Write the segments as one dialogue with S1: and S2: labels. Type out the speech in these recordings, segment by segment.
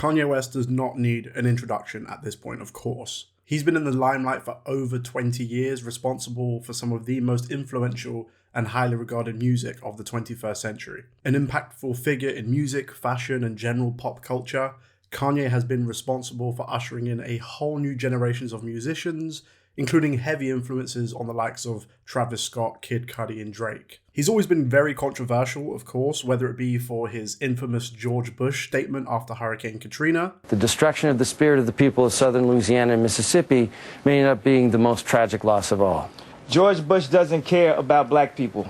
S1: Kanye West does not need an introduction at this point, of course. He's been in the limelight for over 20 years, responsible for some of the most influential and highly regarded music of the 21st century. An impactful figure in music, fashion, and general pop culture, Kanye has been responsible for ushering in a whole new generations of musicians, including heavy influences on the likes of Travis Scott, Kid Cudi, and Drake. He's always been very controversial, of course, whether it be for his infamous George Bush statement after Hurricane Katrina.
S2: The destruction of the spirit of the people of southern Louisiana and Mississippi may end up being the most tragic loss of all.
S3: George Bush doesn't care about black people.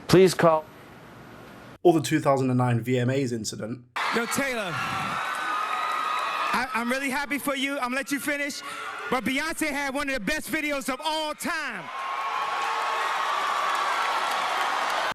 S2: Please call.
S1: Or the 2009 VMAs incident.
S4: Yo, Taylor, I'm really happy for you. I'm gonna let you finish. But Beyonce had one of the best videos of all time.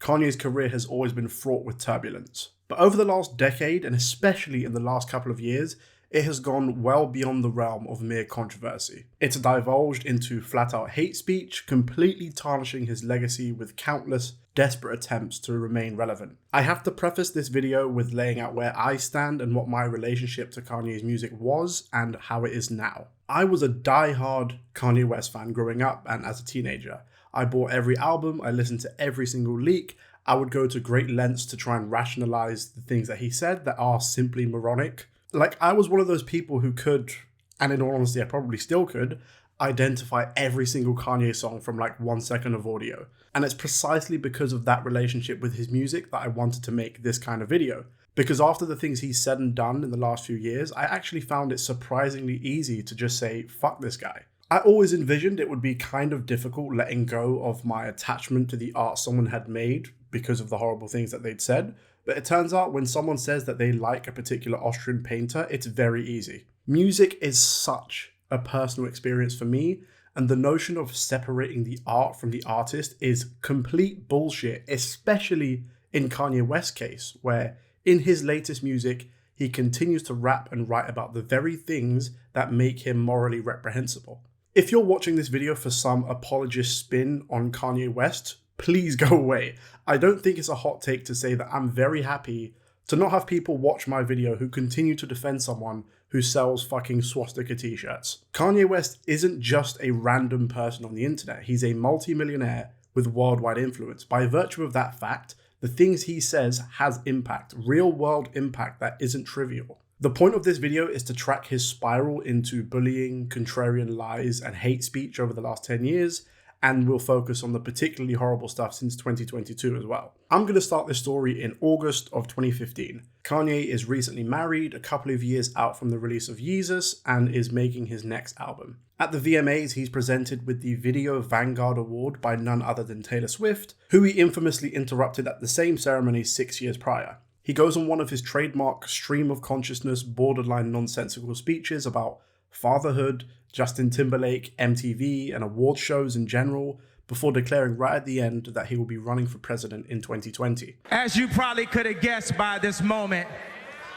S1: Kanye's career has always been fraught with turbulence. But over the last decade, and especially in the last couple of years, it has gone well beyond the realm of mere controversy. It's divulged into flat-out hate speech, completely tarnishing his legacy with countless desperate attempts to remain relevant. I have to preface this video with laying out where I stand and what my relationship to Kanye's music was and how it is now. I was a die-hard Kanye West fan growing up and as a teenager. I bought every album, I listened to every single leak. I would go to great lengths to try and rationalize the things that he said that are simply moronic. Like, I was one of those people who could, and in all honesty I probably still could, identify every single Kanye song from like 1 second of audio. And it's precisely because of that relationship with his music that I wanted to make this kind of video. Because after the things he's said and done in the last few years, I actually found it surprisingly easy to just say, fuck this guy. I always envisioned it would be kind of difficult letting go of my attachment to the art someone had made because of the horrible things that they'd said. But it turns out when someone says that they like a particular Austrian painter, it's very easy. Music is such a personal experience for me, and the notion of separating the art from the artist is complete bullshit, especially in Kanye West's case, where in his latest music, he continues to rap and write about the very things that make him morally reprehensible. If you're watching this video for some apologist spin on Kanye West, please go away. I don't think it's a hot take to say that I'm very happy to not have people watch my video who continue to defend someone who sells fucking swastika t-shirts. Kanye West isn't just a random person on the internet. He's a multi-millionaire with worldwide influence. By virtue of that fact, the things he says has impact, real world impact that isn't trivial. The point of this video is to track his spiral into bullying, contrarian lies, and hate speech over the last 10 years, and we'll focus on the particularly horrible stuff since 2022 as well. I'm going to start this story in August of 2015. Kanye is recently married, a couple of years out from the release of Yeezus, and is making his next album. At the VMAs, he's presented with the Video Vanguard Award by none other than Taylor Swift, who he infamously interrupted at the same ceremony 6 years prior. He goes on one of his trademark stream of consciousness, borderline nonsensical speeches about fatherhood, Justin Timberlake, MTV, and award shows in general, before declaring right at the end that he will be running for president in 2020.
S4: As you probably could have guessed by this moment,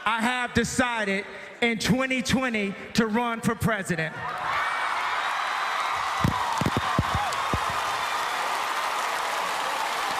S4: I have decided in 2020 to run for president.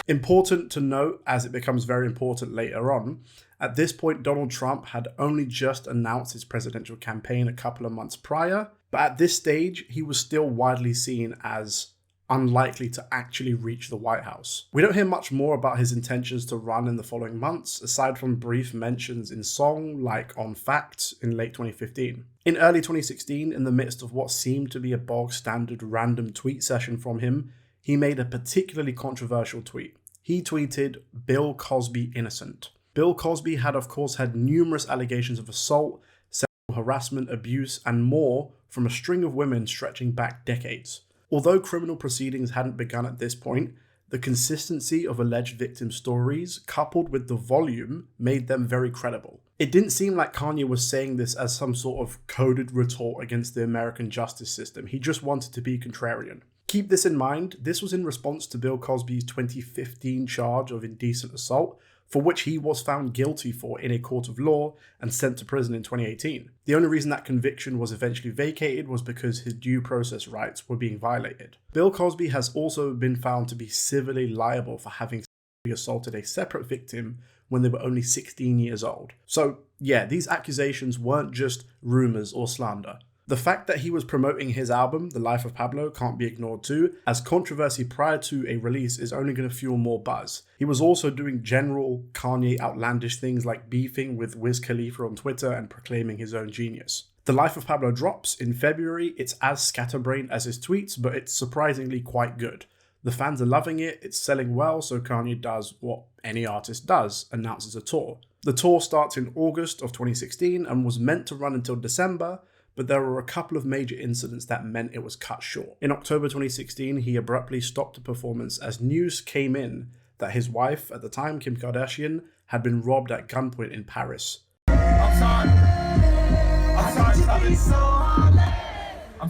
S1: Important to note, as it becomes very important later on, at this point Donald Trump had only just announced his presidential campaign a couple of months prior, but at this stage he was still widely seen as unlikely to actually reach the White House. We don't hear much more about his intentions to run in the following months, aside from brief mentions in song like on Facts in late 2015. In early 2016, in the midst of what seemed to be a bog standard random tweet session from him, he made a particularly controversial tweet. He tweeted, "Bill Cosby innocent." Bill Cosby had of course had numerous allegations of assault, sexual harassment, abuse, and more from a string of women stretching back decades. Although criminal proceedings hadn't begun at this point, the consistency of alleged victim stories, coupled with the volume, made them very credible. It didn't seem like Kanye was saying this as some sort of coded retort against the American justice system. He just wanted to be contrarian. Keep this in mind, this was in response to Bill Cosby's 2015 charge of indecent assault, for which he was found guilty for in a court of law and sent to prison in 2018. The only reason that conviction was eventually vacated was because his due process rights were being violated. Bill Cosby has also been found to be civilly liable for having sexually assaulted a separate victim when they were only 16 years old. So yeah, these accusations weren't just rumors or slander. The fact that he was promoting his album, The Life of Pablo, can't be ignored too, as controversy prior to a release is only going to fuel more buzz. He was also doing general Kanye outlandish things like beefing with Wiz Khalifa on Twitter and proclaiming his own genius. The Life of Pablo drops in February. It's as scatterbrained as his tweets, but it's surprisingly quite good. The fans are loving it, it's selling well, so Kanye does what any artist does, announces a tour. The tour starts in August of 2016 and was meant to run until December, but there were a couple of major incidents that meant it was cut short. In October 2016, he abruptly stopped the performance as news came in that his wife, at the time, Kim Kardashian, had been robbed at gunpoint in Paris.
S5: I'm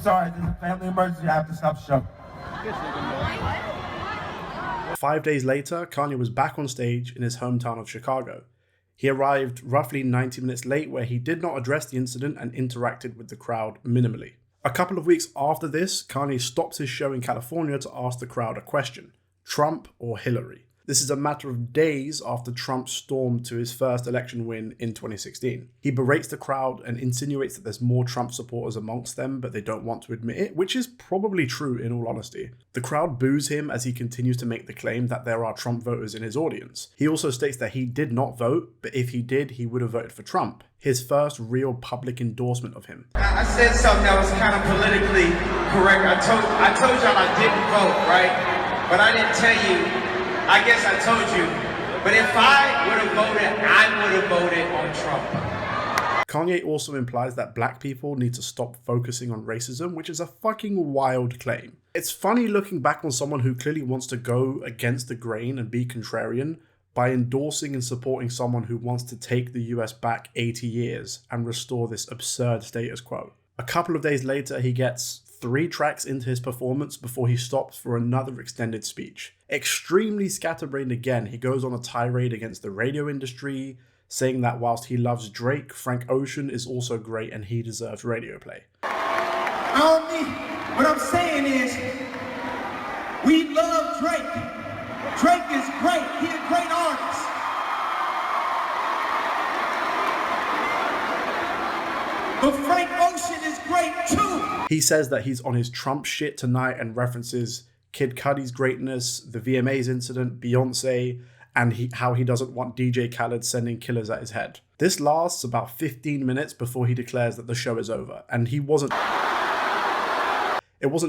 S5: sorry, there's a family emergency, I have to stop the show.
S1: 5 days later, Kanye was back on stage in his hometown of Chicago. He arrived roughly 90 minutes late, where he did not address the incident and interacted with the crowd minimally. A couple of weeks after this, Kanye stops his show in California to ask the crowd a question: Trump or Hillary? This is a matter of days after Trump stormed to his first election win in 2016. He berates the crowd and insinuates that there's more Trump supporters amongst them, but they don't want to admit it, which is probably true in all honesty. The crowd boos him as he continues to make the claim that there are Trump voters in his audience. He also states that he did not vote, but if he did, he would have voted for Trump, his first real public endorsement of him.
S6: I said something that was kind of politically correct. I told y'all I didn't vote, right? But I didn't tell you. I guess I told you, but if I would have voted, I would have voted on Trump.
S1: Kanye also implies that black people need to stop focusing on racism, which is a fucking wild claim. It's funny looking back on someone who clearly wants to go against the grain and be contrarian by endorsing and supporting someone who wants to take the US back 80 years and restore this absurd status quo. A couple of days later, he gets 3 tracks into his performance before he stops for another extended speech. Extremely scatterbrained again, he goes on a tirade against the radio industry, saying that whilst he loves Drake, Frank Ocean is also great and he deserves radio play.
S5: What I'm saying is, we love Drake. Drake is great. He's a great artist. But Frank Ocean is great too.
S1: He says that he's on his Trump shit tonight and references Kid Cudi's greatness, the VMAs incident, Beyonce, and how he doesn't want DJ Khaled sending killers at his head. This lasts about 15 minutes before he declares that the show is over, and it wasn't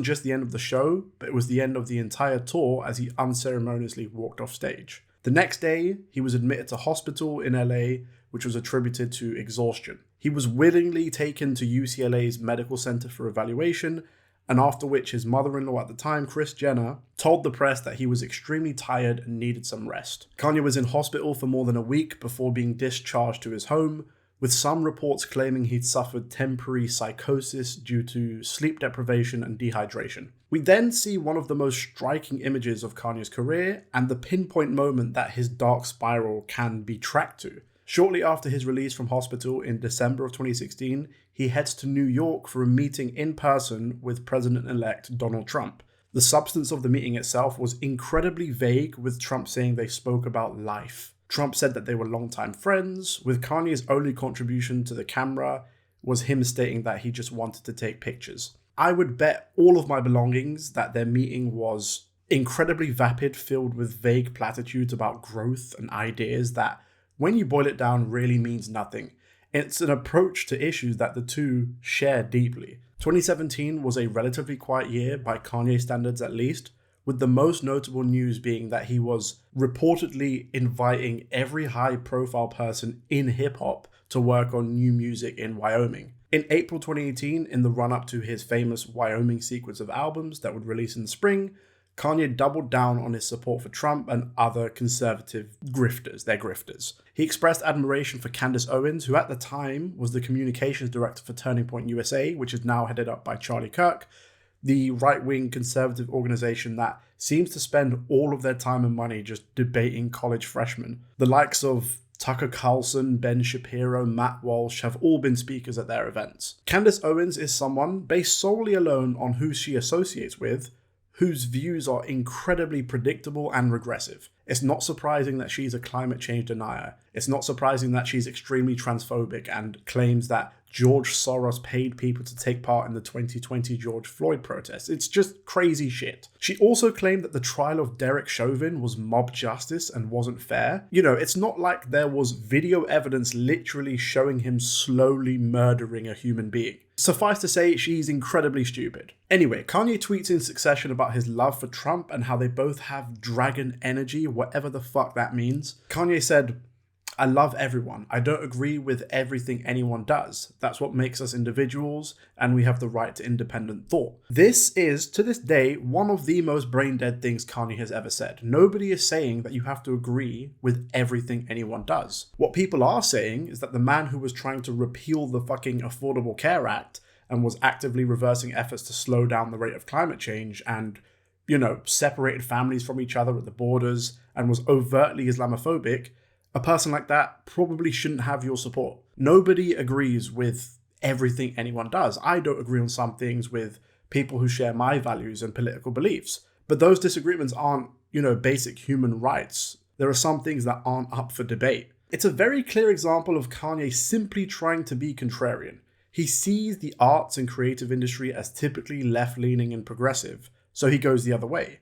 S1: just the end of the show, but it was the end of the entire tour as he unceremoniously walked off stage. The next day, he was admitted to hospital in LA, which was attributed to exhaustion. He was willingly taken to UCLA's medical center for evaluation, and after which his mother-in-law at the time, Kris Jenner, told the press that he was extremely tired and needed some rest. Kanye was in hospital for more than a week before being discharged to his home, with some reports claiming he'd suffered temporary psychosis due to sleep deprivation and dehydration. We then see one of the most striking images of Kanye's career and the pinpoint moment that his dark spiral can be tracked to. Shortly after his release from hospital in December of 2016, he heads to New York for a meeting in person with President-elect Donald Trump. The substance of the meeting itself was incredibly vague, with Trump saying they spoke about life. Trump said that they were longtime friends, with Kanye's only contribution to the camera was him stating that he just wanted to take pictures. I would bet all of my belongings that their meeting was incredibly vapid, filled with vague platitudes about growth and ideas that, when you boil it down, really means nothing. It's an approach to issues that the two share deeply. 2017 was a relatively quiet year, by Kanye standards at least, with the most notable news being that he was reportedly inviting every high-profile person in hip-hop to work on new music in Wyoming. In April 2018, in the run-up to his famous Wyoming sequence of albums that would release in the spring, Kanye doubled down on his support for Trump and other conservative grifters. They're grifters. He expressed admiration for Candace Owens, who at the time was the communications director for Turning Point USA, which is now headed up by Charlie Kirk, the right-wing conservative organization that seems to spend all of their time and money just debating college freshmen. The likes of Tucker Carlson, Ben Shapiro, Matt Walsh have all been speakers at their events. Candace Owens is someone, based solely alone on who she associates with, whose views are incredibly predictable and regressive. It's not surprising that she's a climate change denier. It's not surprising that she's extremely transphobic and claims that George Soros paid people to take part in the 2020 George Floyd protests. It's just crazy shit. She also claimed that the trial of Derek Chauvin was mob justice and wasn't fair. You know, it's not like there was video evidence literally showing him slowly murdering a human being. Suffice to say, she's incredibly stupid. Anyway, Kanye tweets in succession about his love for Trump and how they both have dragon energy, whatever the fuck that means. Kanye said, "I love everyone. I don't agree with everything anyone does. That's what makes us individuals, and we have the right to independent thought." This is, to this day, one of the most brain-dead things Kanye has ever said. Nobody is saying that you have to agree with everything anyone does. What people are saying is that the man who was trying to repeal the fucking Affordable Care Act and was actively reversing efforts to slow down the rate of climate change and, you know, separated families from each other at the borders and was overtly Islamophobic, a person like that probably shouldn't have your support. Nobody agrees with everything anyone does. I don't agree on some things with people who share my values and political beliefs. But those disagreements aren't, you know, basic human rights. There are some things that aren't up for debate. It's a very clear example of Kanye simply trying to be contrarian. He sees the arts and creative industry as typically left-leaning and progressive, so he goes the other way.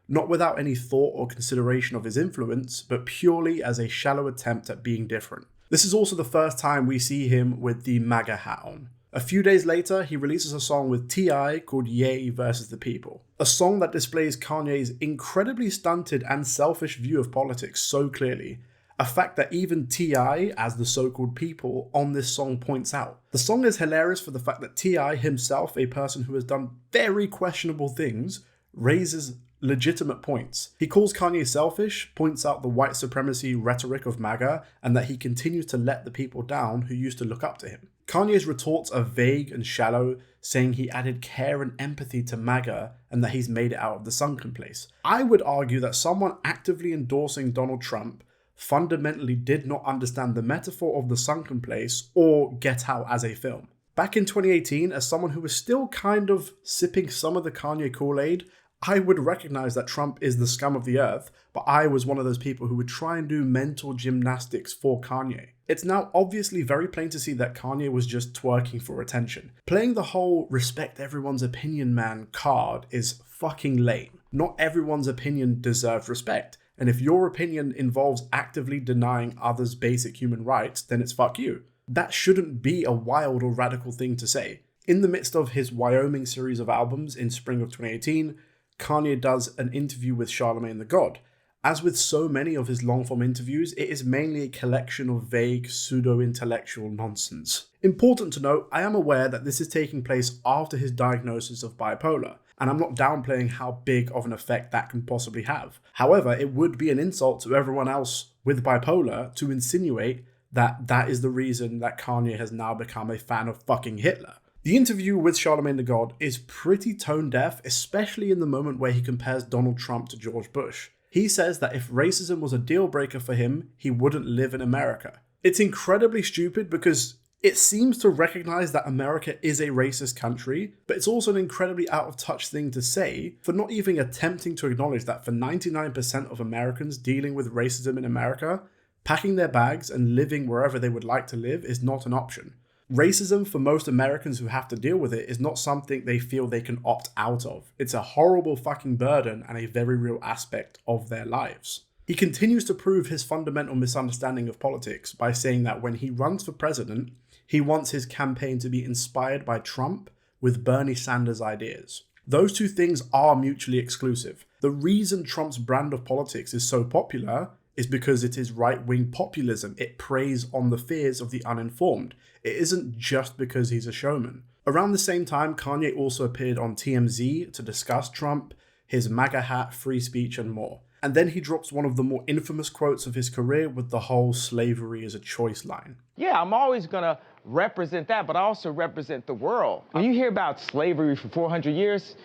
S1: Not without any thought or consideration of his influence, but purely as a shallow attempt at being different. This is also the first time we see him with the MAGA hat on. A few days later, he releases a song with T.I. called Ye versus the People. A song that displays Kanye's incredibly stunted and selfish view of politics so clearly. A fact that even T.I., as the so-called people, on this song points out. The song is hilarious for the fact that T.I. himself, a person who has done very questionable things, raises legitimate points. He calls Kanye selfish, points out the white supremacy rhetoric of MAGA, and that he continues to let the people down who used to look up to him. Kanye's retorts are vague and shallow, saying he added care and empathy to MAGA and that he's made it out of the sunken place. I would argue that someone actively endorsing Donald Trump fundamentally did not understand the metaphor of the sunken place or Get Out as a film. Back in 2018, as someone who was still kind of sipping some of the Kanye Kool-Aid, I would recognize that Trump is the scum of the earth, but I was one of those people who would try and do mental gymnastics for Kanye. It's now obviously very plain to see that Kanye was just twerking for attention. Playing the whole respect everyone's opinion man card is fucking lame. Not everyone's opinion deserves respect, and if your opinion involves actively denying others basic human rights, then it's fuck you. That shouldn't be a wild or radical thing to say. In the midst of his Wyoming series of albums in spring of 2018, Kanye does an interview with Charlamagne the God. As with so many of his long-form interviews, it is mainly a collection of vague, pseudo-intellectual nonsense. Important to note, I am aware that this is taking place after his diagnosis of bipolar, and I'm not downplaying how big of an effect that can possibly have. However, it would be an insult to everyone else with bipolar to insinuate that that is the reason that Kanye has now become a fan of fucking Hitler. The interview with Charlamagne the God is pretty tone-deaf, especially in the moment where he compares Donald Trump to George Bush. He says that if racism was a deal breaker for him, he wouldn't live in America. It's incredibly stupid because it seems to recognize that America is a racist country, but it's also an incredibly out-of-touch thing to say for not even attempting to acknowledge that for 99% of Americans dealing with racism in America, packing their bags and living wherever they would like to live is not an option. Racism for most Americans who have to deal with it is not something they feel they can opt out of. It's a horrible fucking burden and a very real aspect of their lives. He continues to prove his fundamental misunderstanding of politics by saying that when he runs for president, he wants his campaign to be inspired by Trump with Bernie Sanders' ideas. Those two things are mutually exclusive. The reason Trump's brand of politics is so popular is because it is right-wing populism. It preys on the fears of the uninformed. It isn't just because he's a showman. Around the same time, Kanye also appeared on TMZ to discuss Trump, his MAGA hat, free speech, and more. And then he drops one of the more infamous quotes of his career with the whole slavery is a choice line.
S3: Yeah, I'm always gonna represent that, but I also represent the world. When you hear about slavery for 400 years,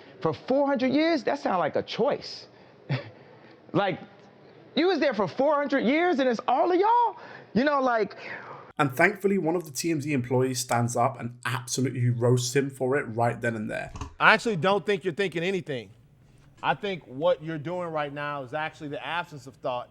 S3: that sounds like a choice. Like, you was there for 400 years and it's all of y'all? You know, like...
S1: And thankfully, one of the TMZ employees stands up and absolutely roasts him for it right then and there.
S7: I actually don't think you're thinking anything. I think what you're doing right now is actually the absence of thought.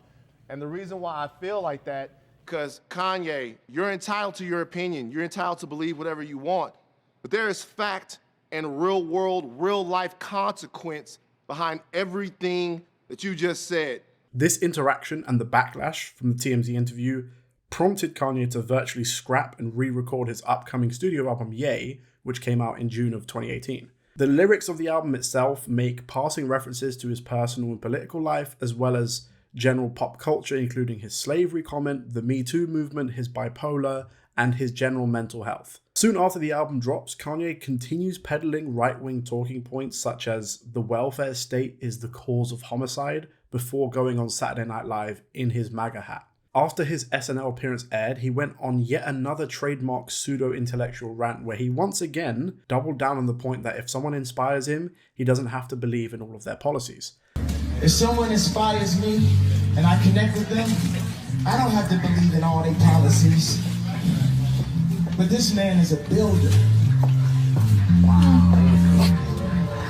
S7: And the reason why I feel like that, because Kanye, you're entitled to your opinion. You're entitled to believe whatever you want. But there is fact and real world, real life consequence behind everything that you just said.
S1: This interaction and the backlash from the TMZ interview prompted Kanye to virtually scrap and re-record his upcoming studio album Ye, which came out in June of 2018. The lyrics of the album itself make passing references to his personal and political life, as well as general pop culture, including his slavery comment, the Me Too movement, his bipolar, and his general mental health. Soon after the album drops, Kanye continues peddling right-wing talking points such as the welfare state is the cause of homicide before going on Saturday Night Live in his MAGA hat. After his SNL appearance aired, he went on yet another trademark pseudo-intellectual rant where he once again doubled down on the point that if someone inspires him, he doesn't have to believe in all of their policies.
S5: If someone inspires me and I connect with them, I don't have to believe in all their policies. But this man is a builder.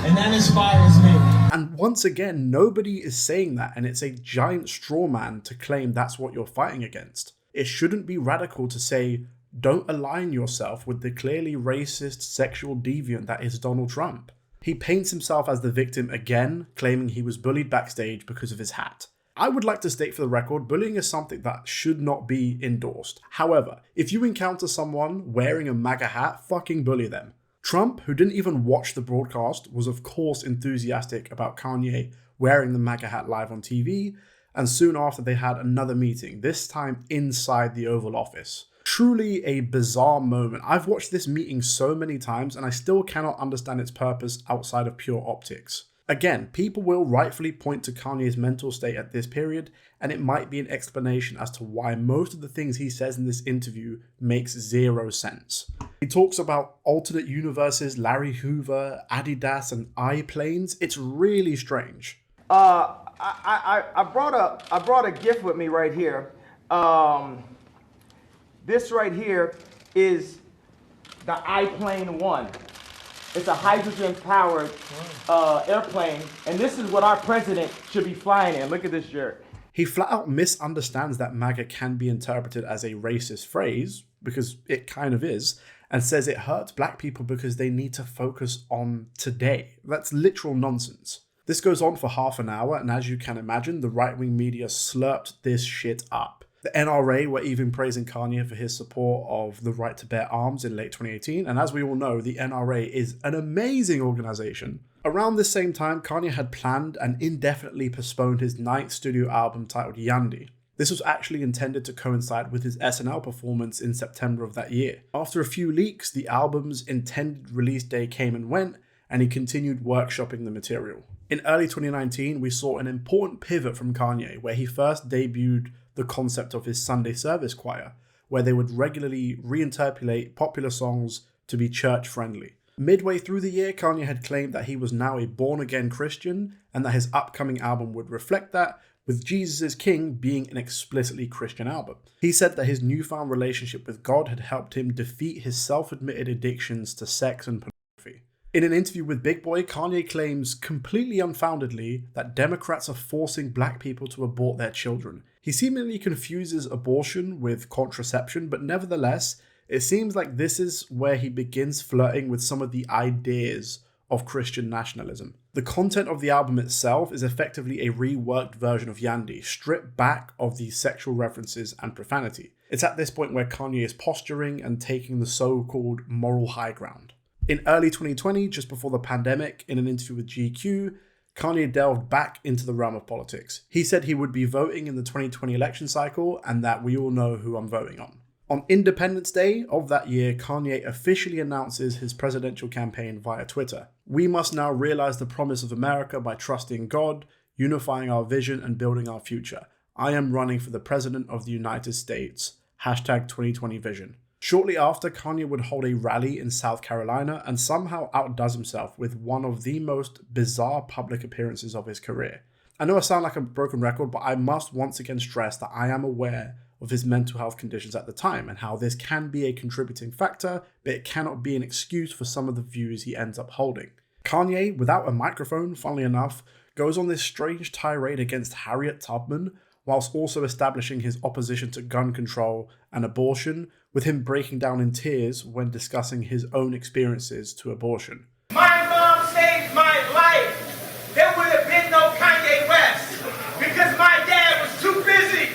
S5: And that inspires me.
S1: And once again, nobody is saying that, and it's a giant straw man to claim that's what you're fighting against. It shouldn't be radical to say, don't align yourself with the clearly racist sexual deviant that is Donald Trump. He paints himself as the victim again, claiming he was bullied backstage because of his hat. I would like to state for the record, bullying is something that should not be endorsed. However, if you encounter someone wearing a MAGA hat, fucking bully them. Trump, who didn't even watch the broadcast, was of course enthusiastic about Kanye wearing the MAGA hat live on TV, and soon after they had another meeting, this time inside the Oval Office. Truly a bizarre moment. I've watched this meeting so many times and I still cannot understand its purpose outside of pure optics. Again, people will rightfully point to Kanye's mental state at this period, and it might be an explanation as to why most of the things he says in this interview makes zero sense. He talks about alternate universes, Larry Hoover, Adidas, and I-planes. It's really strange.
S3: I brought a gift with me right here. This right here is the I-plane 1. It's a hydrogen-powered airplane, and this is what our president should be flying in. Look at this shirt.
S1: He flat out misunderstands that MAGA can be interpreted as a racist phrase, because it kind of is, and says it hurts black people because they need to focus on today. That's literal nonsense. This goes on for half an hour, and as you can imagine, the right-wing media slurped this shit up. The NRA were even praising Kanye for his support of the right to bear arms in late 2018, and as we all know, the NRA is an amazing organization. Around this same time, Kanye had planned and indefinitely postponed his 9th studio album titled Yandy. This was actually intended to coincide with his SNL performance in September of that year. After a few leaks, the album's intended release day came and went, and he continued workshopping the material. In early 2019, we saw an important pivot from Kanye, where he first debuted the concept of his Sunday service choir, where they would regularly reinterpolate popular songs to be church-friendly. Midway through the year, Kanye had claimed that he was now a born-again Christian and that his upcoming album would reflect that, with Jesus is King being an explicitly Christian album. He said that his newfound relationship with God had helped him defeat his self-admitted addictions to sex and pornography. In an interview with Big Boy, Kanye claims, completely unfoundedly, that Democrats are forcing black people to abort their children. He seemingly confuses abortion with contraception, but nevertheless, it seems like this is where he begins flirting with some of the ideas of Christian nationalism. The content of the album itself is effectively a reworked version of Yandy, stripped back of the sexual references and profanity. It's at this point where Kanye is posturing and taking the so-called moral high ground. In early 2020, just before the pandemic, in an interview with GQ, Kanye delved back into the realm of politics. He said he would be voting in the 2020 election cycle and that we all know who I'm voting on. On Independence Day of that year, Kanye officially announces his presidential campaign via Twitter. We must now realize the promise of America by trusting God, unifying our vision, and building our future. I am running for the President of the United States. #2020vision. Shortly after, Kanye would hold a rally in South Carolina and somehow outdoes himself with one of the most bizarre public appearances of his career. I know I sound like a broken record, but I must once again stress that I am aware of his mental health conditions at the time and how this can be a contributing factor, but it cannot be an excuse for some of the views he ends up holding. Kanye, without a microphone, funnily enough, goes on this strange tirade against Harriet Tubman, whilst also establishing his opposition to gun control and abortion, with him breaking down in tears when discussing his own experiences to abortion.
S6: My mom saved my life. There would have been no Kanye West because my dad was too busy.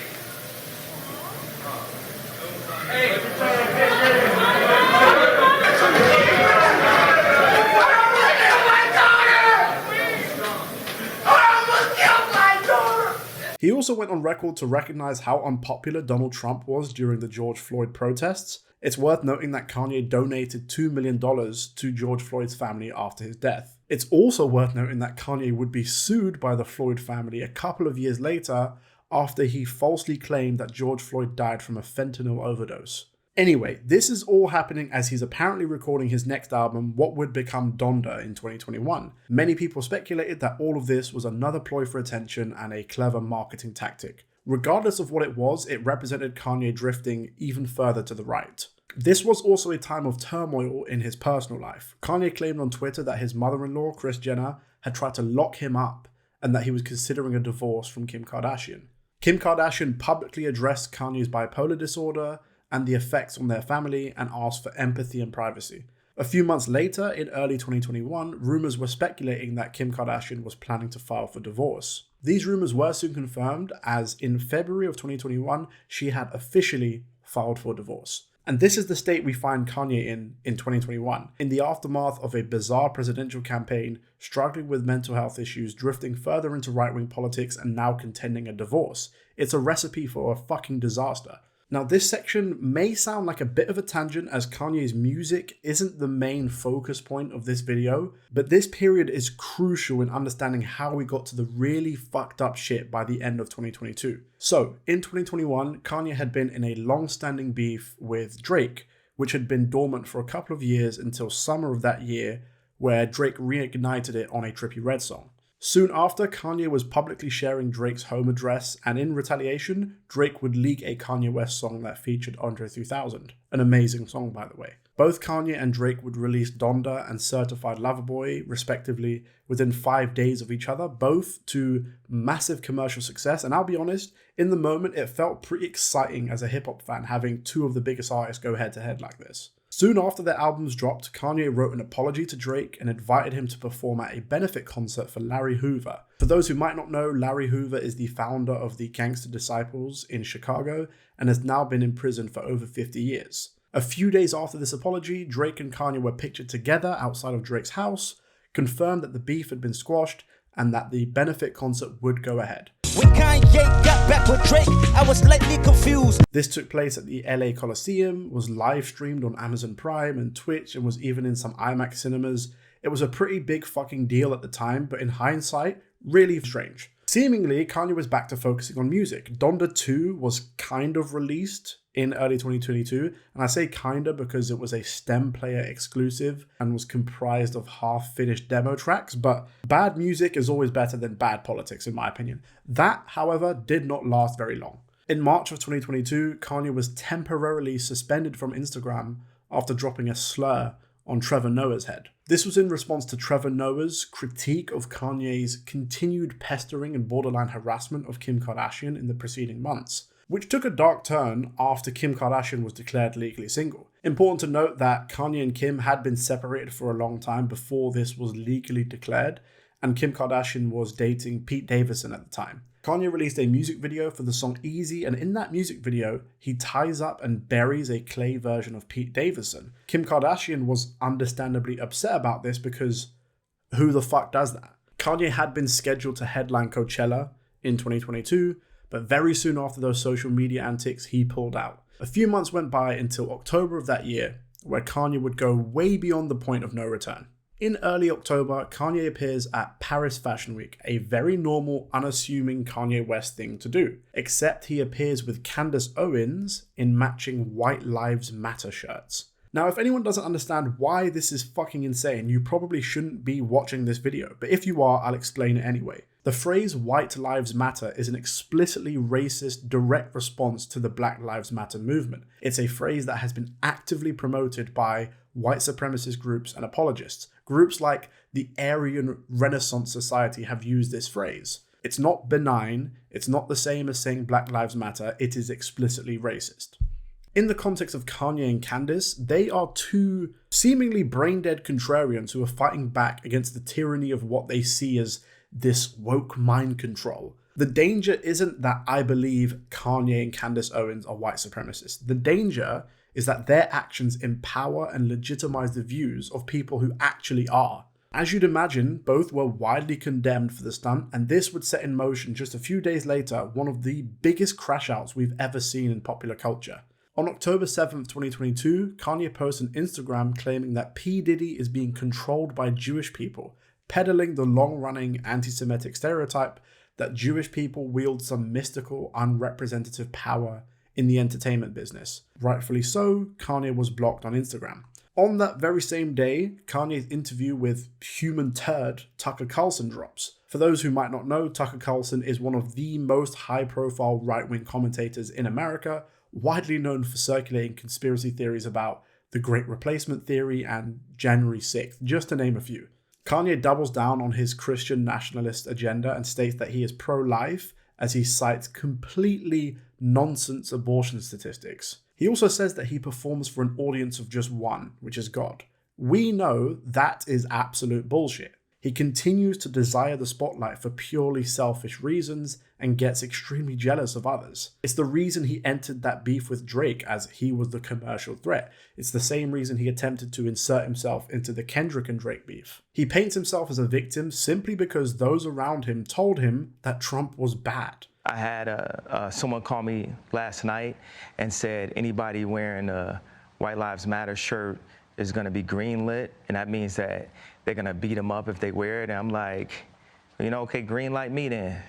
S1: He also went on record to recognize how unpopular Donald Trump was during the George Floyd protests. It's worth noting that Kanye donated $2 million to George Floyd's family after his death. It's also worth noting that Kanye would be sued by the Floyd family a couple of years later after he falsely claimed that George Floyd died from a fentanyl overdose. Anyway, this is all happening as he's apparently recording his next album, what would become Donda, in 2021. Many people speculated that all of this was another ploy for attention and a clever marketing tactic. Regardless of what it was, it represented Kanye drifting even further to the right. This was also a time of turmoil in his personal life. Kanye claimed on Twitter that his mother-in-law, Kris Jenner, had tried to lock him up and that he was considering a divorce from Kim Kardashian. Kim Kardashian publicly addressed Kanye's bipolar disorder and the effects on their family and asked for empathy and privacy. A few months later, in early 2021, rumors were speculating that Kim Kardashian was planning to file for divorce. These rumors were soon confirmed, as in February of 2021, she had officially filed for divorce. And this is the state we find Kanye in 2021, in the aftermath of a bizarre presidential campaign, struggling with mental health issues, drifting further into right-wing politics, and now contending a divorce. It's a recipe for a fucking disaster. Now, this section may sound like a bit of a tangent as Kanye's music isn't the main focus point of this video, but this period is crucial in understanding how we got to the really fucked up shit by the end of 2022. So, in 2021, Kanye had been in a long-standing beef with Drake, which had been dormant for a couple of years until summer of that year, where Drake reignited it on a Trippie Redd song. Soon after, Kanye was publicly sharing Drake's home address, and in retaliation, Drake would leak a Kanye West song that featured Andre 3000. An amazing song, by the way. Both Kanye and Drake would release Donda and Certified Lover Boy, respectively, within 5 days of each other, both to massive commercial success. And I'll be honest, in the moment, it felt pretty exciting as a hip-hop fan having two of the biggest artists go head-to-head like this. Soon after their albums dropped, Kanye wrote an apology to Drake and invited him to perform at a benefit concert for Larry Hoover. For those who might not know, Larry Hoover is the founder of the Gangster Disciples in Chicago and has now been in prison for over 50 years. A few days after this apology, Drake and Kanye were pictured together outside of Drake's house, confirmed that the beef had been squashed, and that the benefit concert would go ahead.
S8: When Kanye got back with Drake, I was slightly confused.
S1: This took place at the LA Coliseum, was live streamed on Amazon Prime and Twitch, and was even in some IMAX cinemas. It was a pretty big fucking deal at the time, but in hindsight, really strange. Seemingly, Kanye was back to focusing on music. Donda 2 was kind of released in early 2022, and I say kinda because it was a STEM player exclusive and was comprised of half-finished demo tracks, but bad music is always better than bad politics in my opinion. That, however, did not last very long. In March of 2022, Kanye was temporarily suspended from Instagram after dropping a slur on Trevor Noah's head. This was in response to Trevor Noah's critique of Kanye's continued pestering and borderline harassment of Kim Kardashian in the preceding months, which took a dark turn after Kim Kardashian was declared legally single. Important to note that Kanye and Kim had been separated for a long time before this was legally declared, and Kim Kardashian was dating Pete Davidson at the time. Kanye released a music video for the song Easy, and in that music video, he ties up and buries a clay version of Pete Davidson. Kim Kardashian was understandably upset about this because who the fuck does that? Kanye had been scheduled to headline Coachella in 2022, but very soon after those social media antics, he pulled out. A few months went by until October of that year, where Kanye would go way beyond the point of no return. In early October, Kanye appears at Paris Fashion Week, a very normal, unassuming Kanye West thing to do, except he appears with Candace Owens in matching White Lives Matter shirts. Now, if anyone doesn't understand why this is fucking insane, you probably shouldn't be watching this video, but if you are, I'll explain it anyway. The phrase White Lives Matter is an explicitly racist direct response to the Black Lives Matter movement. It's a phrase that has been actively promoted by white supremacist groups and apologists Groups like the Aryan Renaissance Society have used this phrase. It's not benign, it's not the same as saying Black Lives Matter, it is explicitly racist. In the context of Kanye and Candace, they are two seemingly brain-dead contrarians who are fighting back against the tyranny of what they see as this woke mind control. The danger isn't that I believe Kanye and Candace Owens are white supremacists. The danger is that their actions empower and legitimize the views of people who actually are. As you'd imagine, both were widely condemned for the stunt, and this would set in motion just a few days later one of the biggest crash-outs we've ever seen in popular culture. On October 7th, 2022, Kanye posted on Instagram claiming that P. Diddy is being controlled by Jewish people, peddling the long-running anti-Semitic stereotype that Jewish people wield some mystical, unrepresentative power in the entertainment business. Rightfully so, Kanye was blocked on Instagram. On that very same day, Kanye's interview with human turd Tucker Carlson drops. For those who might not know, Tucker Carlson is one of the most high-profile right-wing commentators in America, widely known for circulating conspiracy theories about the Great Replacement Theory and January 6th, just to name a few. Kanye doubles down on his Christian nationalist agenda and states that he is pro-life as he cites completely nonsense abortion statistics. He also says that he performs for an audience of just one, which is God. We know that is absolute bullshit. He continues to desire the spotlight for purely selfish reasons and gets extremely jealous of others. It's the reason he entered that beef with Drake, as he was the commercial threat. It's the same reason he attempted to insert himself into the Kendrick and Drake beef. He paints himself as a victim simply because those around him told him that Trump was bad.
S3: I had someone call me last night and said anybody wearing a White Lives Matter shirt is going to be greenlit, and that means that they're going to beat them up if they wear it. And I'm like, okay, green light me then.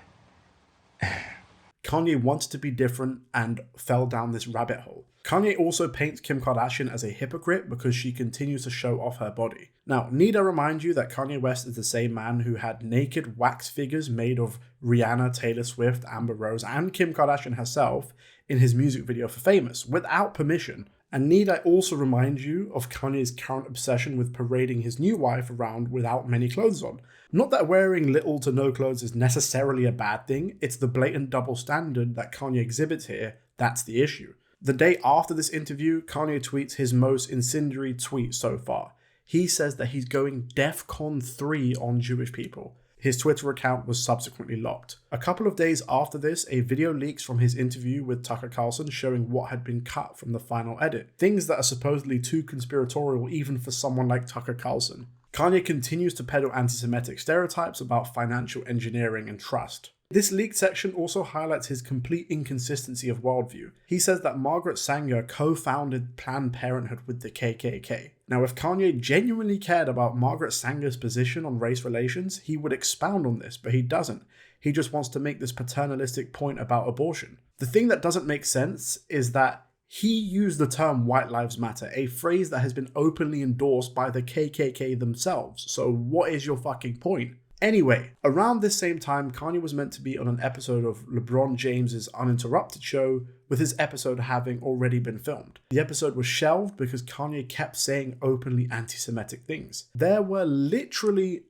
S1: Kanye wanted to be different and fell down this rabbit hole. Kanye also paints Kim Kardashian as a hypocrite because she continues to show off her body. Now, need I remind you that Kanye West is the same man who had naked wax figures made of Rihanna, Taylor Swift, Amber Rose, and Kim Kardashian herself in his music video for Famous, without permission. And need I also remind you of Kanye's current obsession with parading his new wife around without many clothes on. Not that wearing little to no clothes is necessarily a bad thing, it's the blatant double standard that Kanye exhibits here that's the issue. The day after this interview, Kanye tweets his most incendiary tweet so far. He says that he's going DEFCON 3 on Jewish people. His Twitter account was subsequently locked. A couple of days after this, a video leaks from his interview with Tucker Carlson showing what had been cut from the final edit. Things that are supposedly too conspiratorial even for someone like Tucker Carlson. Kanye continues to peddle anti-Semitic stereotypes about financial engineering and trust. This leaked section also highlights his complete inconsistency of worldview. He says that Margaret Sanger co-founded Planned Parenthood with the KKK. Now, if Kanye genuinely cared about Margaret Sanger's position on race relations, he would expound on this, but he doesn't. He just wants to make this paternalistic point about abortion. The thing that doesn't make sense is that he used the term White Lives Matter, a phrase that has been openly endorsed by the KKK themselves. So what is your fucking point? Anyway, around this same time, Kanye was meant to be on an episode of LeBron James's Uninterrupted show, with his episode having already been filmed. The episode was shelved because Kanye kept saying openly anti-Semitic things. There were literally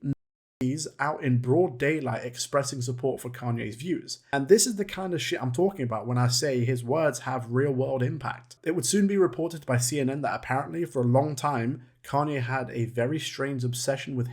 S1: Nazis out in broad daylight expressing support for Kanye's views. And this is the kind of shit I'm talking about when I say his words have real-world impact. It would soon be reported by CNN that apparently for a long time, Kanye had a very strange obsession with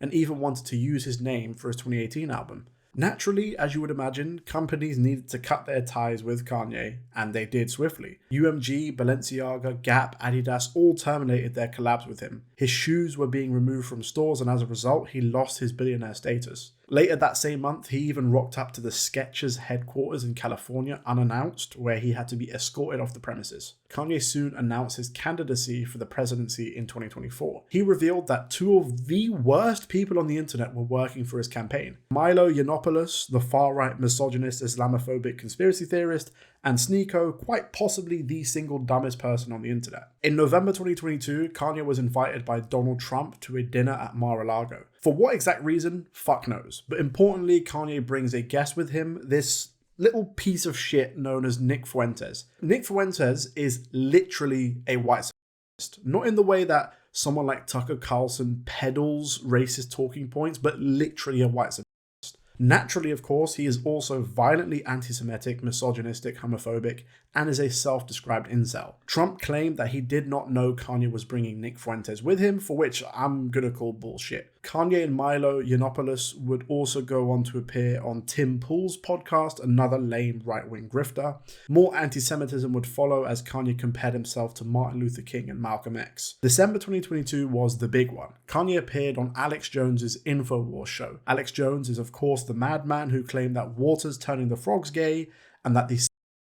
S1: and even wanted to use his name for his 2018 album. Naturally, as you would imagine, companies needed to cut their ties with Kanye, and they did swiftly. UMG, Balenciaga, Gap, Adidas all terminated their collabs with him. His shoes were being removed from stores, and as a result, he lost his billionaire status. Later that same month, he even rocked up to the Skechers headquarters in California unannounced, where he had to be escorted off the premises. Kanye soon announced his candidacy for the presidency in 2024. He revealed that two of the worst people on the internet were working for his campaign. Milo Yiannopoulos, the far-right misogynist Islamophobic conspiracy theorist, and Sneeko, quite possibly the single dumbest person on the internet. In November 2022, Kanye was invited by Donald Trump to a dinner at Mar-a-Lago. For what exact reason? Fuck knows. But importantly, Kanye brings a guest with him, this little piece of shit known as Nick Fuentes. Nick Fuentes is literally a white supremacist, not in the way that someone like Tucker Carlson peddles racist talking points, but literally a white supremacist. Naturally, of course, he is also violently anti-Semitic, misogynistic, homophobic, and is a self-described incel. Trump claimed that he did not know Kanye was bringing Nick Fuentes with him, for which I'm gonna call bullshit. Kanye and Milo Yiannopoulos would also go on to appear on Tim Pool's podcast, another lame right-wing grifter. More anti-Semitism would follow as Kanye compared himself to Martin Luther King and Malcolm X. December 2022 was the big one. Kanye appeared on Alex Jones's InfoWars show. Alex Jones is of course the madman who claimed that water's turning the frogs gay and that the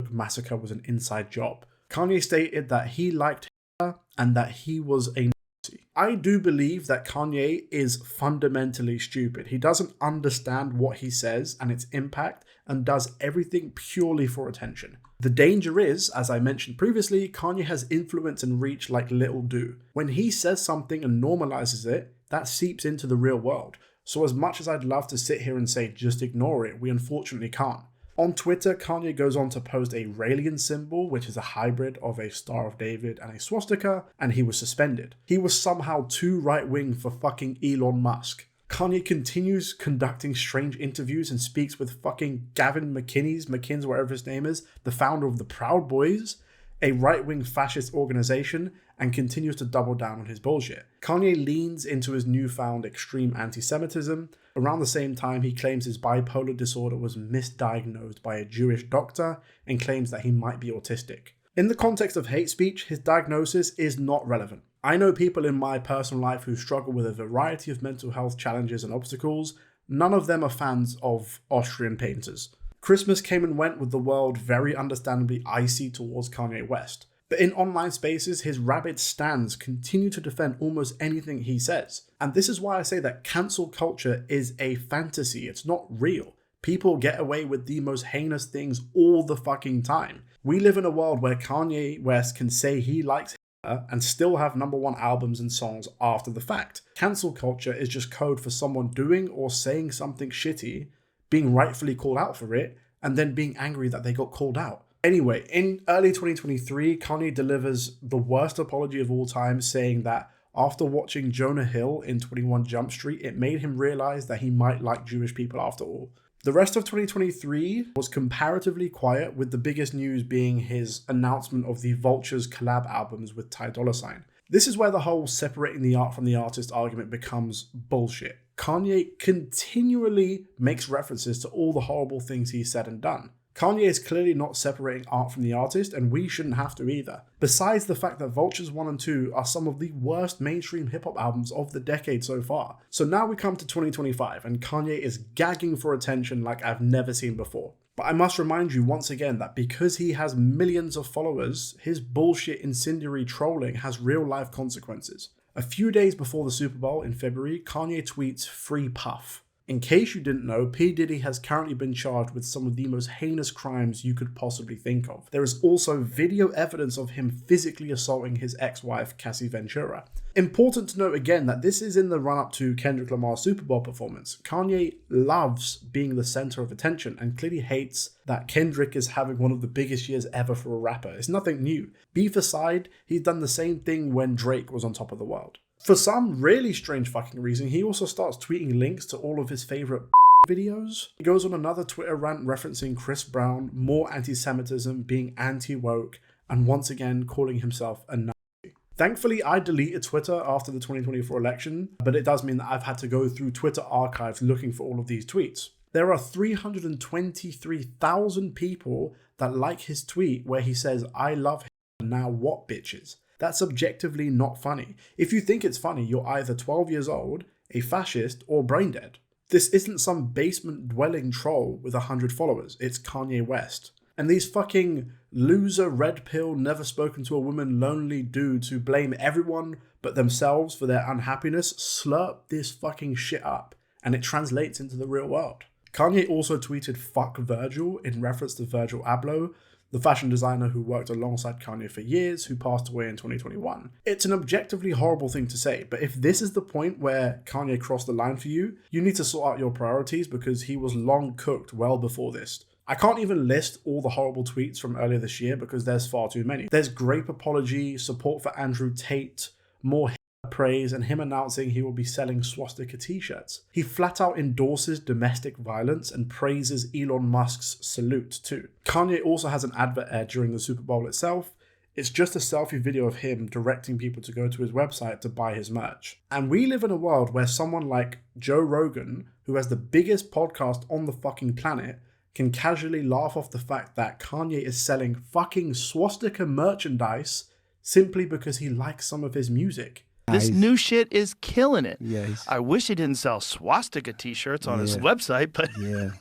S1: massacre was an inside job. Kanye stated that he liked Hitler and that he was a Nazi. I do believe that Kanye is fundamentally stupid. He doesn't understand what he says and its impact and does everything purely for attention. The danger is, as I mentioned previously, Kanye has influence and reach like little do. When he says something and normalizes it, that seeps into the real world. So as much as I'd love to sit here and say just ignore it, we unfortunately can't. On Twitter, Kanye goes on to post a Raelian symbol, which is a hybrid of a Star of David and a swastika, and he was suspended. He was somehow too right-wing for fucking Elon Musk. Kanye continues conducting strange interviews and speaks with fucking Gavin McKinney, whatever his name is, the founder of the Proud Boys, a right-wing fascist organization, and continues to double down on his bullshit. Kanye leans into his newfound extreme anti-Semitism. Around the same time, he claims his bipolar disorder was misdiagnosed by a Jewish doctor and claims that he might be autistic. In the context of hate speech, his diagnosis is not relevant. I know people in my personal life who struggle with a variety of mental health challenges and obstacles. None of them are fans of Austrian painters. Christmas came and went with the world very understandably icy towards Kanye West. But in online spaces, his rabid stans continue to defend almost anything he says. And this is why I say that cancel culture is a fantasy, it's not real. People get away with the most heinous things all the fucking time. We live in a world where Kanye West can say he likes Hitler and still have #1 albums and songs after the fact. Cancel culture is just code for someone doing or saying something shitty, being rightfully called out for it, and then being angry that they got called out. Anyway, in early 2023, Kanye delivers the worst apology of all time, saying that after watching Jonah Hill in 21 Jump Street, it made him realize that he might like Jewish people after all. The rest of 2023 was comparatively quiet, with the biggest news being his announcement of the Vultures collab albums with Ty Dolla $ign. This is where the whole separating the art from the artist argument becomes bullshit. Kanye continually makes references to all the horrible things he's said and done. Kanye is clearly not separating art from the artist, and we shouldn't have to either. Besides the fact that Vultures 1 and 2 are some of the worst mainstream hip-hop albums of the decade so far. So now we come to 2025, and Kanye is gagging for attention like I've never seen before. But I must remind you once again that because he has millions of followers, his bullshit incendiary trolling has real-life consequences. A few days before the Super Bowl in February, Kanye tweets "Free Puff." In case you didn't know, P. Diddy has currently been charged with some of the most heinous crimes you could possibly think of. There is also video evidence of him physically assaulting his ex-wife, Cassie Ventura. Important to note again that this is in the run-up to Kendrick Lamar's Super Bowl performance. Kanye loves being the center of attention and clearly hates that Kendrick is having one of the biggest years ever for a rapper. It's nothing new. Beef aside, he's done the same thing when Drake was on top of the world. For some really strange fucking reason, he also starts tweeting links to all of his favorite videos. He goes on another Twitter rant referencing Chris Brown, more anti-Semitism, being anti-woke, and once again calling himself a Nazi. Thankfully, I deleted Twitter after the 2024 election, but it does mean that I've had to go through Twitter archives looking for all of these tweets. There are 323,000 people that like his tweet where he says, "I love him, now what bitches?" That's objectively not funny. If you think it's funny, you're either 12 years old, a fascist, or brain dead. This isn't some basement-dwelling troll with 100 followers. It's Kanye West. And these fucking loser, red pill, never spoken to a woman, lonely dudes who blame everyone but themselves for their unhappiness slurp this fucking shit up, and it translates into the real world. Kanye also tweeted "fuck Virgil" in reference to Virgil Abloh, the fashion designer who worked alongside Kanye for years, who passed away in 2021. It's an objectively horrible thing to say, but if this is the point where Kanye crossed the line for you, you need to sort out your priorities because he was long cooked well before this. I can't even list all the horrible tweets from earlier this year because there's far too many. There's grape apology, support for Andrew Tate, more praise and him announcing he will be selling swastika t-shirts. He flat out endorses domestic violence and praises Elon Musk's salute too. Kanye also has an advert air during the Super Bowl itself. It's just a selfie video of him directing people to go to his website to buy his merch. And we live in a world where someone like Joe Rogan, who has the biggest podcast on the fucking planet, can casually laugh off the fact that Kanye is selling fucking swastika merchandise simply because he likes some of his music.
S9: This new shit is killing it.
S10: Yeah,
S9: I wish he didn't sell swastika t-shirts on his website, but
S10: yeah.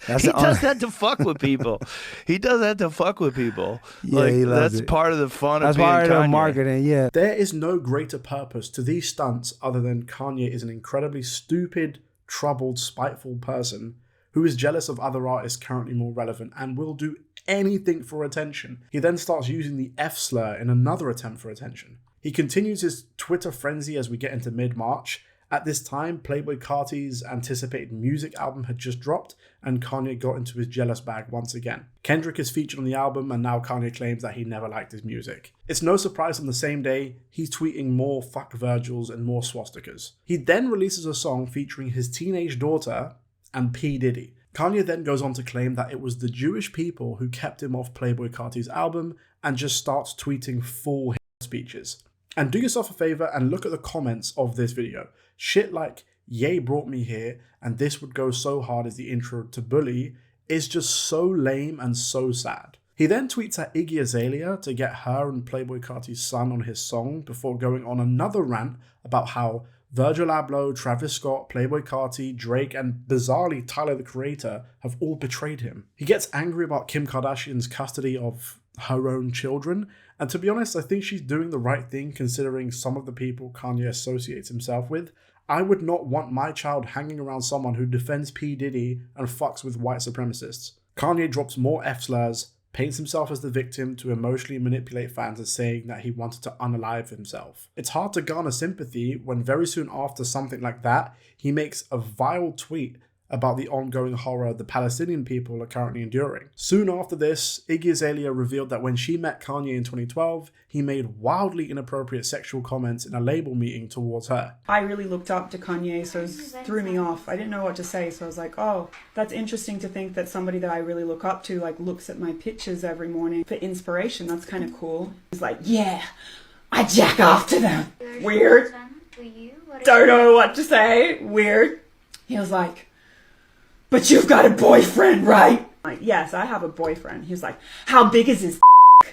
S9: He does that to fuck with people. He does that to fuck with people.
S10: Yeah,
S9: like,
S10: he loves
S9: that's
S10: it.
S9: part of the fun
S10: That's
S9: of being
S10: part of
S9: Kanye.
S10: the marketing, yeah.
S1: There is no greater purpose to these stunts other than Kanye is an incredibly stupid, troubled, spiteful person who is jealous of other artists currently more relevant and will do anything for attention. He then starts using the F slur in another attempt for attention. He continues his Twitter frenzy as we get into mid-March. At this time, Playboi Carti's anticipated music album had just dropped, and Kanye got into his jealous bag once again. Kendrick is featured on the album, and now Kanye claims that he never liked his music. It's no surprise on the same day, he's tweeting more fuck Virgils and more swastikas. He then releases a song featuring his teenage daughter and P. Diddy. Kanye then goes on to claim that it was the Jewish people who kept him off Playboi Carti's album and just starts tweeting full speeches. And do yourself a favor and look at the comments of this video. Shit like, Ye brought me here, and this would go so hard as the intro to Bully is just so lame and so sad. He then tweets at Iggy Azalea to get her and Playboi Carti's son on his song before going on another rant about how Virgil Abloh, Travis Scott, Playboi Carti, Drake, and bizarrely Tyler the Creator have all betrayed him. He gets angry about Kim Kardashian's custody of her own children, and to be honest, I think she's doing the right thing considering some of the people Kanye associates himself with. I would not want my child hanging around someone who defends P. Diddy and fucks with white supremacists. Kanye drops more F slurs, paints himself as the victim to emotionally manipulate fans as saying that he wanted to unalive himself. It's hard to garner sympathy when very soon after something like that, he makes a vile tweet about the ongoing horror the Palestinian people are currently enduring. Soon after this, Iggy Azalea revealed that when she met Kanye in 2012, he made wildly inappropriate sexual comments in a label meeting towards her.
S11: I really looked up to Kanye, so it threw me off. I didn't know what to say, so I was like, oh, that's interesting to think that somebody that I really look up to like looks at my pictures every morning for inspiration. That's kind of cool. He's like, yeah, I jack off to them. Weird. Don't know what to say. Weird. He was like, but you've got a boyfriend, right? Like, yes, I have a boyfriend. He was like, how big is his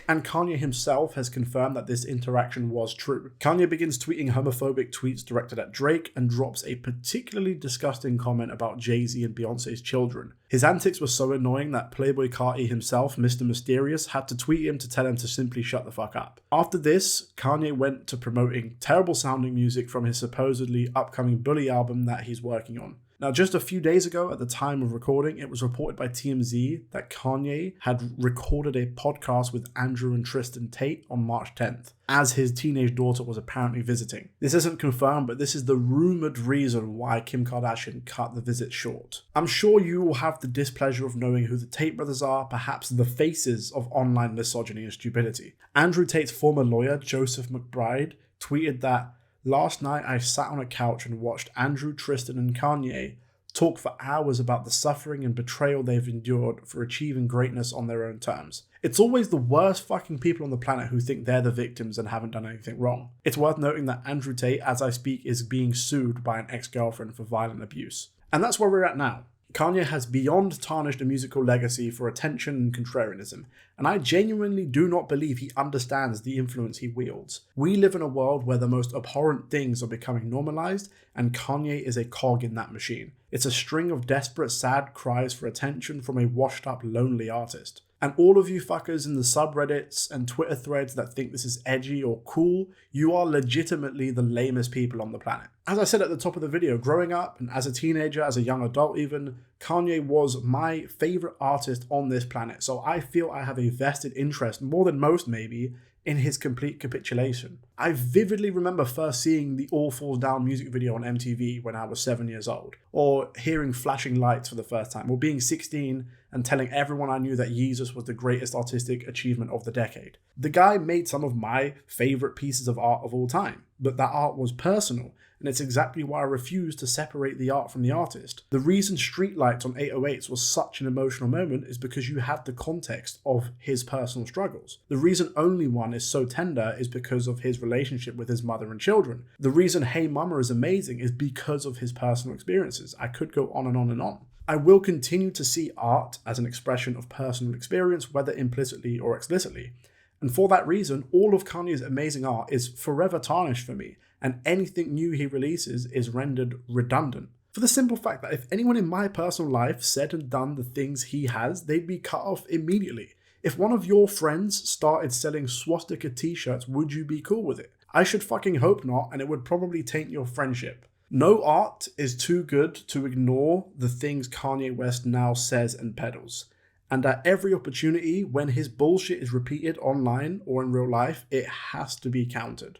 S1: And Kanye himself has confirmed that this interaction was true. Kanye begins tweeting homophobic tweets directed at Drake and drops a particularly disgusting comment about Jay-Z and Beyonce's children. His antics were so annoying that Playboi Carti himself, Mr. Mysterious, had to tweet him to tell him to simply shut the fuck up. After this, Kanye went to promoting terrible sounding music from his supposedly upcoming Bully album that he's working on. Now, just a few days ago, at the time of recording, it was reported by TMZ that Kanye had recorded a podcast with Andrew and Tristan Tate on March 10th, as his teenage daughter was apparently visiting. This isn't confirmed, but this is the rumored reason why Kim Kardashian cut the visit short. I'm sure you will have the displeasure of knowing who the Tate brothers are, perhaps the faces of online misogyny and stupidity. Andrew Tate's former lawyer, Joseph McBride, tweeted that, last night I sat on a couch and watched Andrew, Tristan, and Kanye talk for hours about the suffering and betrayal they've endured for achieving greatness on their own terms. It's always the worst fucking people on the planet who think they're the victims and haven't done anything wrong. It's worth noting that Andrew Tate, as I speak, is being sued by an ex-girlfriend for violent abuse. And that's where we're at now. Kanye has beyond tarnished a musical legacy for attention and contrarianism, and I genuinely do not believe he understands the influence he wields. We live in a world where the most abhorrent things are becoming normalized, and Kanye is a cog in that machine. It's a string of desperate, sad cries for attention from a washed-up, lonely artist. And all of you fuckers in the subreddits and Twitter threads that think this is edgy or cool, you are legitimately the lamest people on the planet. As I said at the top of the video, growing up and as a teenager, as a young adult even, Kanye was my favorite artist on this planet. So I feel I have a vested interest, more than most maybe, in his complete capitulation. I vividly remember first seeing the All Falls Down music video on MTV when I was 7 years old, or hearing Flashing Lights for the first time, or being 16 and telling everyone I knew that Yeezus was the greatest artistic achievement of the decade. The guy made some of my favourite pieces of art of all time, but that art was personal, and it's exactly why I refuse to separate the art from the artist. The reason Streetlights on 808s was such an emotional moment is because you had the context of his personal struggles. The reason Only One is so tender is because of his relationship with his mother and children. The reason Hey Mama is amazing is because of his personal experiences. I could go on and on and on. I will continue to see art as an expression of personal experience, whether implicitly or explicitly. And for that reason, all of Kanye's amazing art is forever tarnished for me, and anything new he releases is rendered redundant. For the simple fact that if anyone in my personal life said and done the things he has, they'd be cut off immediately. If one of your friends started selling swastika t-shirts, would you be cool with it? I should fucking hope not, and it would probably taint your friendship. No art is too good to ignore the things Kanye West now says and peddles. And at every opportunity, when his bullshit is repeated online or in real life, it has to be countered.